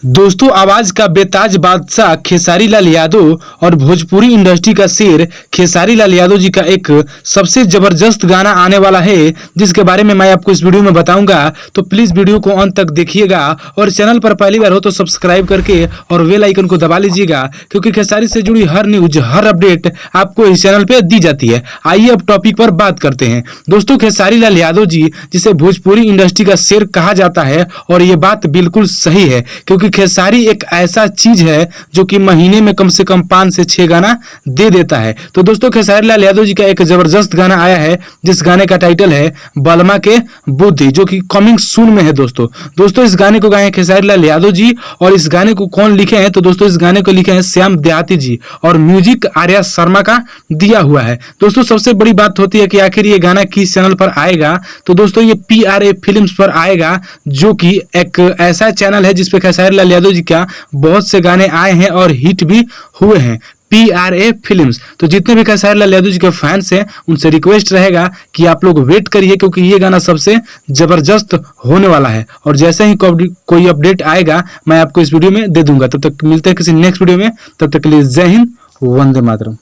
दोस्तों, आवाज का बेताज बादशाह खेसारी लाल यादव और भोजपुरी इंडस्ट्री का शेर खेसारी लाल यादव जी का एक सबसे जबरदस्त गाना आने वाला है, जिसके बारे में मैं आपको इस वीडियो में बताऊंगा। तो प्लीज वीडियो को अंत तक देखिएगा और चैनल पर पहली बार हो तो सब्सक्राइब करके और बेल आइकन को दबा लीजिएगा, क्योंकि खेसारी से जुड़ी हर न्यूज, हर अपडेट आपको इस चैनल पे दी जाती है। आइए अब टॉपिक पर बात करते हैं। दोस्तों, खेसारी लाल यादव जी, जिसे भोजपुरी इंडस्ट्री का शेर कहा जाता है, और ये बात बिल्कुल सही है, क्योंकि खेसारी एक ऐसा चीज है जो कि महीने में कम से कम 5 से 6 गाना दे देता है। तो दोस्तों, खेसारी लाल यादव जी का एक जबरदस्त गाना आया है, जिस गाने का टाइटल है बलमा के बुद्धि, जो कि कमिंग सून में है। दोस्तों इस गाने को गाए हैं खेसारी लाल यादव जी, और इस गाने को कौन लिखे हैं? तो दोस्तों इस गाने को लिखे हैं श्याम देहाती जी, और म्यूजिक आर्या शर्मा का दिया हुआ है। दोस्तों सबसे बड़ी बात होती है कि आखिर ये गाना किस चैनल पर आएगा? तो दोस्तों ये PRA फिल्म्स पर आएगा, जो कि एक ऐसा चैनल है जिसपे खेसारी लाल यादव जी का बहुत से गाने आए हैं और हिट भी हुए हैं। PRA films. तो जितने भी खेसारी लाल यादव जी के फैंस हैं, उनसे रिक्वेस्ट रहेगा कि आप लोग वेट करिए, क्योंकि ये गाना सबसे जबरदस्त होने वाला है। और जैसे ही कोई अपडेट आएगा, मैं आपको इस वीडियो में दे दूंगा। तब तक मिलते हैं किसी नेक्स्ट वीडियो में। तब तक के लिए जय हिंद, वंदे मातरम।